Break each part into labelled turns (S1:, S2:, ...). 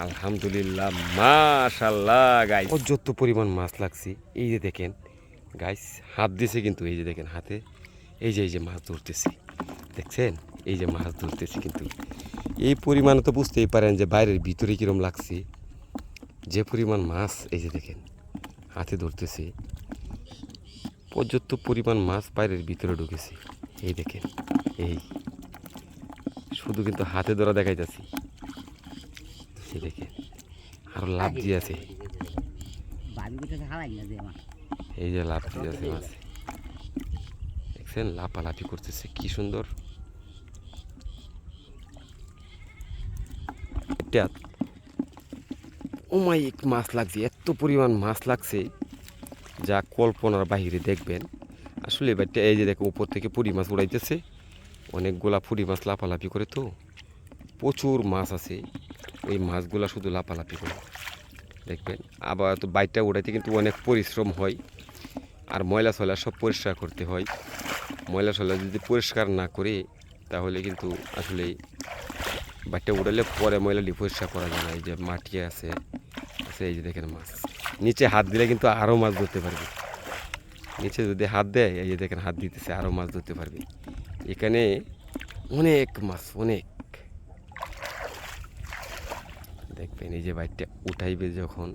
S1: আলহামদুলিল্লাহ, মাশাআল্লাহ গাইস, যত পরিমাণ মাছ লাগছে। এই যে দেখেন গাইস, হাত দিয়েছে কিন্তু, এই যে দেখেন হাতে, এই যে মাছ ধরতেছি, দেখছেন? এই যে মাছ ধরতেছি কিন্তু এই পরিমাণে তো বুঝতেই পারেন যে বাইরের ভিতরে কিরম লাগছে, যে পরিমাণ মাছ। এই যে দেখেন হাতে ধরতেছি, পর্যাপ্ত পরিমাণ মাছ বাইরের ভিতরে ঢুকেছে। এই দেখেন, এই শুধু কিন্তু হাতে ধরা দেখাইতেছি। এই দেখেন আরো লাভ দিয়ে আছে, এই যে লাভ দিয়ে আছে মাছ, দেখছেন? লাফালাফি করতেছে কি সুন্দর। অমায়িক মাছ লাগছে, এত পরিমাণ মাছ লাগছে যা কল্পনার বাহিরে। দেখবেন আসলে এবারটা, এই যে দেখো উপর থেকে পুঁটি মাছ উড়াইতেছে, অনেকগুলা পুঁটি মাছ লাফালাফি করে, তো প্রচুর মাছ আছে। ওই মাছগুলা শুধু লাফালাফি করে, দেখবেন। আবার তো বাইকটা উড়াইতে কিন্তু অনেক পরিশ্রম হয়, আর ময়লা সয়লা সব পরিষ্কার করতে হয়। ময়লা সয়লা যদি পরিষ্কার না করে, তাহলে কিন্তু আসলে বাইকটা উড়ালে পরে ময়লাটি পরিষ্কার করা যায় না। এই যে মাটি আছে, এই যে দেখেন মাছ, নিচে হাত দিলে কিন্তু আরও মাছ ধরতে পারবে। নিচে যদি হাত দেয়, এই যে দেখেন হাত দিতেছে, আরও মাছ ধরতে পারবে। এখানে অনেক মাছ, অনেক। দেখবেন এই যে বাইকটা উঠাইবে যখন,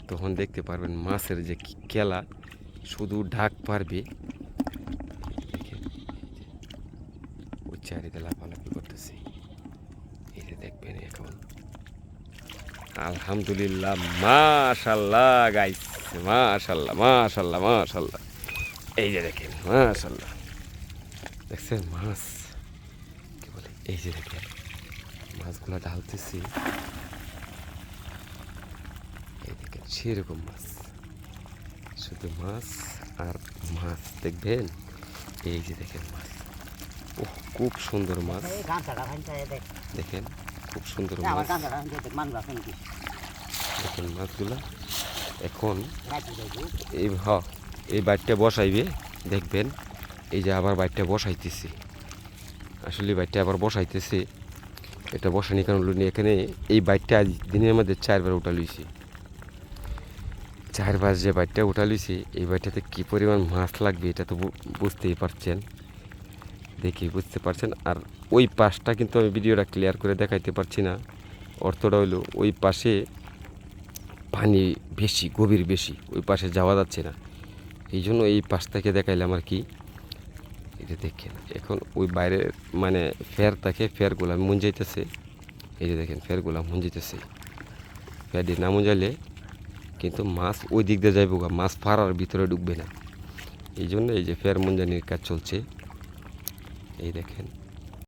S1: তখন দেখতে পারবেন মাছের যে খেলা, শুধু ঢাক পারবে। দেখেন ওই চারিতে লাফালাফি করতেছে, এই যে দেখবেন এখন। আলহামদুলিল্লাহ, মাশাআল্লাহ গাইস, মাশাআল্লাহ মাশাআল্লাহ মাশাআল্লাহ। এই যে দেখেন মাশাআল্লাহ, দেখছেন মাছ কি বলে? এই যে দেখেন মাছগুলো ঢালতেছি, এই দেখেন সেরকম মাছ, শুধু মাছ আর মাছ। দেখবেন এই যে দেখেন মাছ, ও খুব সুন্দর মাছ। দেখেন খুব সুন্দর মাছ, দেখেন মাছগুলা। এখন এই বাইটটা বসাইবে, দেখবেন। এই যে আবার বাইটটা বসাইতেছে, আসলে বাইটটা আবার বসাইতেছে। এটা বসানি কারণ এখানে এই বাইটটা আজ দিনের মধ্যে 4বার উঠা লইছি। 4বার যে বাইটটা উঠা লইছি, এই বাইটটাতে কী পরিমাণ মাছ লাগবে এটা তো বুঝতেই পারছেন, দেখি বুঝতে পারছেন। আর ওই পাশটা কিন্তু আমি ভিডিওটা ক্লিয়ার করে দেখাইতে পারছি না। অর্থটা হইলো ওই পাশে পানি বেশি, গভীর বেশি, ওই পাশে যাওয়া যাচ্ছে না। এই জন্য এই পাশ থেকে দেখাইলাম আর কি। এটা দেখেন এখন ওই বাইরে মানে ফের থাকে, ফেরগুলা মুঞ্জাইতেছে। এই যে দেখেন ফেরগুলা মুঞ্জাইতেছে, ফের দিয়ে না মুঞ্জাইলে কিন্তু মাছ ওই দিক দিয়ে যাইব, মাছ ফাড়ার ভিতরে ঢুকবে না। এই জন্য এই যে ফের মুঞ্জানির কাজ চলছে, এই দেখেন।